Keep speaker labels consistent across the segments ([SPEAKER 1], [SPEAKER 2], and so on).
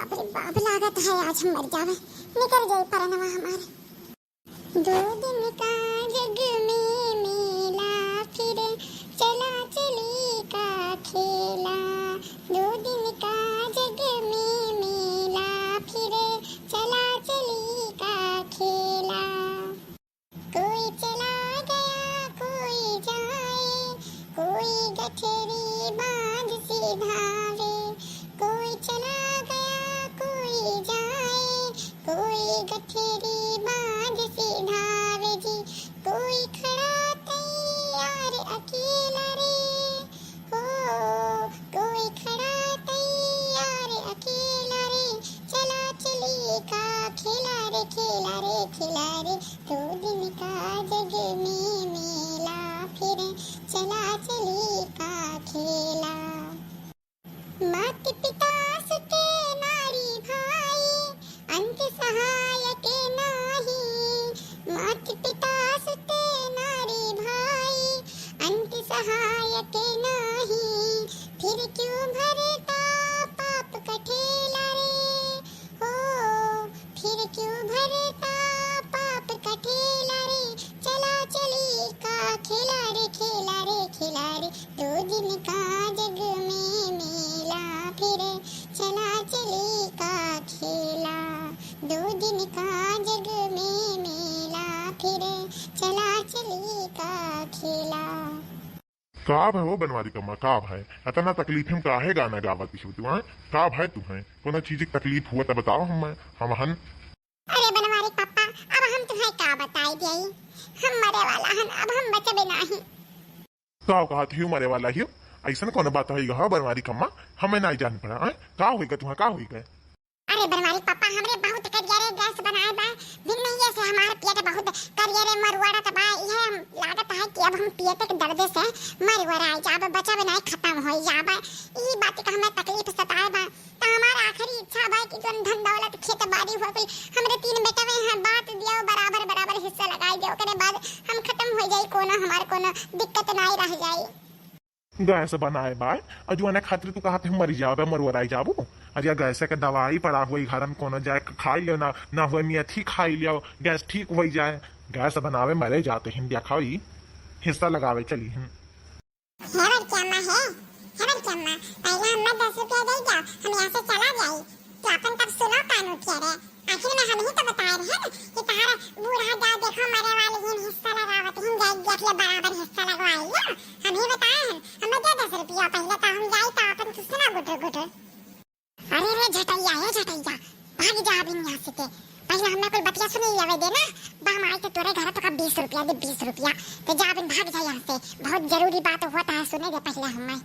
[SPEAKER 1] बाप रे बाप, लागत है आज हम मर जावे, निकल जाए परनवा हमारे। 2 दिन का जग में मेला, फिर चला चली का खेला। 2 दिन का जग में मेला, फिर चला चली का खेला। कोई चला गया कोई जाए, कोई गठरी बांध से धावे। कोई चला गया कोई जाए, कोई गठरी बांध से धावे जी। कोई खड़ा तैयार अकेला रे, हो कोई खड़ा तैयार अकेला रे। चला चली का खेला रे, खेला रे, खेला रे। 2 दिन का जग में मेला, फिर चला चली का खेला। मात पिता सुत नारी भाई, अंत सहायक नाही। मात पिता सुत नारी भाई, अंत सहायक नाही। फिर क्यों भरता पाप कठेला रे, हो फिर क्यों भरता पाप कठेला रे। चला चली का खेला रे, खेला रे, खेला रे। 2 दिन का जग में मेला, फिर चला चली का खेला। 2 दिन का जग में मेला, फिर चला चली का खेला।
[SPEAKER 2] काब है वो बनवारी कम्मा, काब है इतना तकलीफ हम काहे गाना गावती हो तू? काब है तुम्हें कोनो चीज की तकलीफ हुआ तो बताओ हम हन।
[SPEAKER 1] अरे बनवारी पापा, अब हम तुम्हें क्या बताई दिए, हम मरे वाला हन, अब हम बचबे नहीं।
[SPEAKER 2] का कहत ही मरे वाला ही ऐसा कौन बात है गा बनवारी कम्मा, हमें नहीं जान पड़ा है का होई तुम्हें का होई गए।
[SPEAKER 1] अरे बनवारी पापा, हमरे बहुत करियर गैस बनाए बा, दिन नहीं से हमारे पेट बहुत करियर मरवाड़ा त बा। यह लागत है कि अब हम पेट के दर्द से मरवाड़ा जाब, बचब नहीं, खत्म हो जाब। ई बात का हमें तकलीफ सताए बा। तो हमारा आखिरी इच्छा बा कि जोन धन दौलत खेत बाड़ी हो गई, हमरे 3 बेटा में है, बात दियो बराबर बराबर हिस्सा लगाई दियो, करे बाद हम खत्म हो जाई, कोनो हमार कोनो दिक्कत नहीं रह जाई।
[SPEAKER 2] गैस बनाए बाय अजुआने खातिर तू कहा थे मरी जाओ मरवराई जाबू। अरे गैस के दवाई पड़ा हुई घर में कोनो जाए खाई लियो ना हुए मेथी खाई लियो, गैस ठीक हो जाए। गैस बनावे मरे जाते हिंदिया खाई हिस्सा लगावे चली हम।
[SPEAKER 1] हेवर क्या मां है, हेवर क्या मां, पहले हमें 10 रुपया दे जाओ, हम यहाँ से चला जाए। तो अपन तब सुनो कानून क्या रे, आखिर में हम ही तो बता रहे हैं कि तारा बूढ़ा जाओ देखो मरे वाले हैं हिस्सा लगावत हैं, जाए देख ले बराबर हिस्सा लगवाई लो, हम ही बताए हैं। हमें दे 10 रुपया पहले, तो हम जाए तो अपन तुझसे ना गुटर गुटर। अरे रे झटैया है झटैया, भाग जा अब यहाँ से के। पहले हमने कोई बतिया सुनी लेवे देना, बाम आए तो तोरे घर तो का 20 रुपया दे, 20 रुपया तो जा अब भाग जा यहाँ से, बहुत जरूरी बात होता है, सुने दे पहले हमें।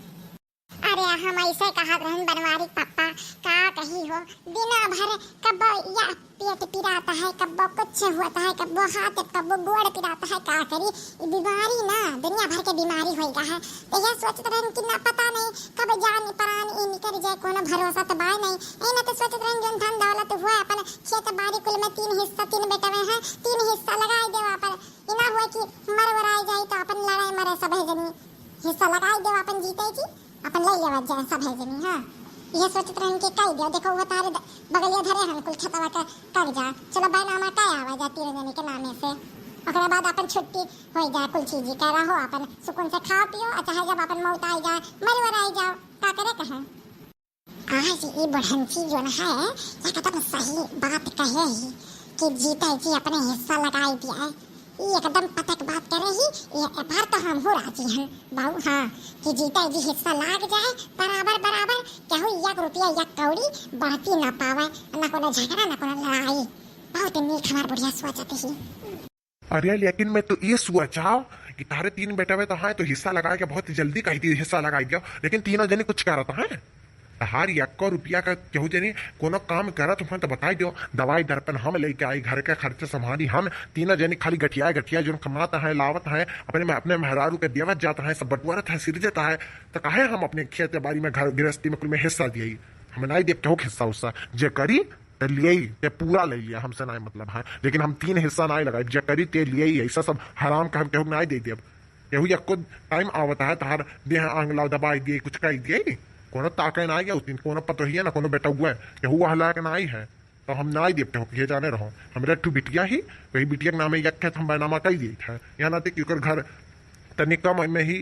[SPEAKER 1] अरे हम ऐसे कहा रहन बनवारी पापा, का कही हो दिन भर कब या पेट पिराता है, कब कुछ होता है, कब हाथ कब गोड़ पिराता है, का करी बीमारी ना दुनिया भर के बीमारी होएगा है। तो यह सोचते रहन कि ना पता नहीं कब जान प्राण ई निकल जाए, कोनो भरोसा तो बाय नहीं। ए ना तो सोचते रहन जोन धन दौलत हुआ अपन खेत बाड़ी कुल में 3 हिस्सा 3 बेटा में है, 3 हिस्सा लगाई देवा अपन, इना हुआ कि मरवराई जाए तो अपन लड़ाई मरे सब जनी हिस्सा लगाई देवा, अपन जीते जी अपन ले लेवा जाए सब है जनी। हां ये सोचत रहन के कई दियो, देखो वो तारे बगलिया धरे हन कुल छतवा का कर जा, चलो बैनामा का आवा जाती रह जनी के नामे से। ओकरे बाद अपन छुट्टी हो जाए, कुल चीज का रहो अपन सुकून से खाओ पियो, चाहे जब अपन मौत आई जाए मरवर आई जाओ, का करे कहां। आज ये बढ़ंची जो है ये एकदम सही बात कहे ही कि जीता जी अपने हिस्सा लगाई दिया, ये एकदम पतक बात करे ही, ये बार तो हम हो राजी हैं बाबू। हाँ कि जीता जी हिस्सा लाग जाए बराबर बराबर, केहू 1 रुपया 1 कौड़ी बढ़ती ना पावे, ना कोनो झगड़ा ना कोनो लड़ाई, बहुत नीक हमार बुढ़िया सोचत ही।
[SPEAKER 2] अरे लेकिन मैं तो ये सोचा कि तारे 3 बेटा में तो हाँ तो हिस्सा लगा के बहुत जल्दी कही थी हिस्सा लगाई दिया, लेकिन तीनों जने कुछ कह रहा है हर 1 रुपया का केहू जनी कोनो काम करा तुम्हें तो बताई दो, दवाई दर्पण हम लेके आई, घर के खर्चे संभाली हम, तीनों जनी खाली गठिया गठिया जो कमाता है लावत है अपने मेहरारू के देवत जाता है, सब बटुआरत है सिर जाता है, तो काहे हम अपने खेत बाड़ी में घर गृहस्थी में कुल में हिस्सा दिए, हमें नहीं दे केहू हिस्सा उस्सा जे करी ते लिए पूरा ले लिया, हमसे नहीं मतलब है, लेकिन हम 3 हिस्सा नहीं लगाए, जे करी ते लिए ऐसा सब हराम का हम केहू नहीं दे दिए। केहू 1 टाइम आवता है तार देह आंगला दबाई दिए कुछ कही दिए, कोनो ताके ना गया उतिन कोनो पतो ही है ना कोनो बेटा हुआ है कि हुआ हला के ना आई है तो हम ना ही देते हो कि जाने रहो हमरे ठू बिटिया ही वही बिटिया के नामे एक खेत हम बैनामा कही दिए था यहाँ ना कि ओकर घर तनिक कम में ही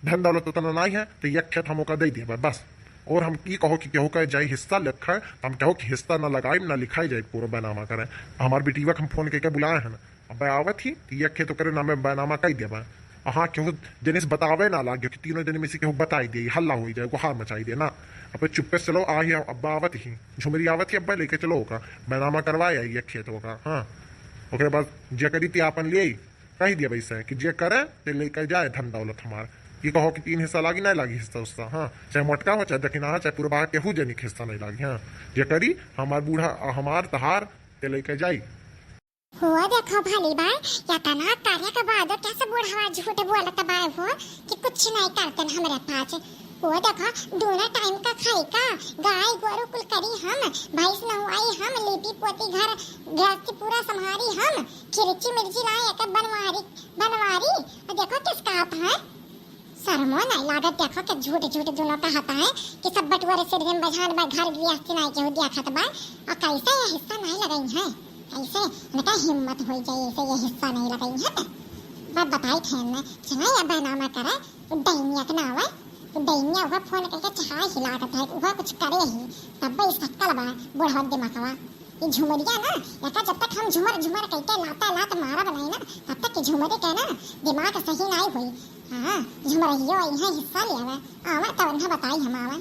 [SPEAKER 2] धन दौलत उतना नहीं है तो एक खेत हम दे दिए बस। और हम की कहो कि केहू का जाए हिस्सा लिखा है तो हम कहो कि हिस्सा ना लगाए ना लिखाई जाए पूरा बैनामा करें। हमारे बेटीवा हम फोन करके बुलाए हैं ना अब आवत ही तो एक खेत करे नामे बैनामा कही दिया हाँ केहू जनिस बतावे ना लागे कि तीनों जन में से केहू बताई दिए हल्ला हो जाए गुहार मचाई दे ना अब चुप्पे से चलो आ ही अब्बा आवत ही झुमरी आवत ही अब्बा लेके चलो होगा बैनामा करवाए आई एक खेत होगा। हाँ ओकरे बाद जे करी ती आपन ले कही दिया वैसे कि जे करे ते लेकर जाए धन दौलत हमार ये कहो कि 3 हिस्सा लागी नहीं लागी हिस्सा उसका। हाँ चाहे मोटका हो चाहे दक्षिणा चाहे पूरा बाहर केहू जनिक हिस्सा नहीं लागी। हाँ जे करी हमार बूढ़ा हमार तहार ते लेकर जाई
[SPEAKER 1] हुआ देखो भली बार या तना कार्य के बाद कैसे बुढ़ावा झूठ बोलत बाय हो कि कुछ नहीं करते हमरे पास। वो देखो दोनों टाइम का खाई का गाय गोरु कुल करी हम भैंस नहुआई हम लिपी पोती घर गृहस्थी पूरा संभारी हम खिरची मिर्ची लाए एक बनवारी और देखो किसका आता है शर्मो नहीं लागत। देखो कि झूठ झूठ दोनों का हाथा है कि सब बटुआरे से दिन बजान बा घर गृहस्थी नहीं केहू दिया खत बा और कैसे ये हिस्सा नहीं लगाई है कैसे उनका हिम्मत हो जाए ऐसे ये हिस्सा नहीं लगाई है बात बताई थे मैं चला या बैनामा करे दैनिया के नाव दैनिया हुआ फोन करके चाहा हिलाकत है हुआ कुछ करे ही तब इस शक्ल बा बुढ़ा दिमागवा ये झुमरिया ना या जब तक हम झुमर झुमर कहते लात मारा बनाई ना तब तक झुमरे के ना दिमाग सही नहीं हुई। हाँ झुमरियो यहाँ हिस्सा लिया आवा तो उन्हें बताई हम आवा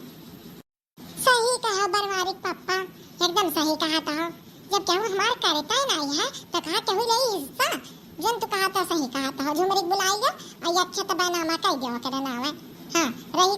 [SPEAKER 1] सही कहा बरवारिक पापा एकदम सही कहा था जब केहू हमार करता ही नहीं है तो कहा केहू ले हिस्सा जन तो कहा था सही कहा था झुमरिक बुलाई गया और अच्छा तो बैनामा कह दिया करे नावे। हाँ रही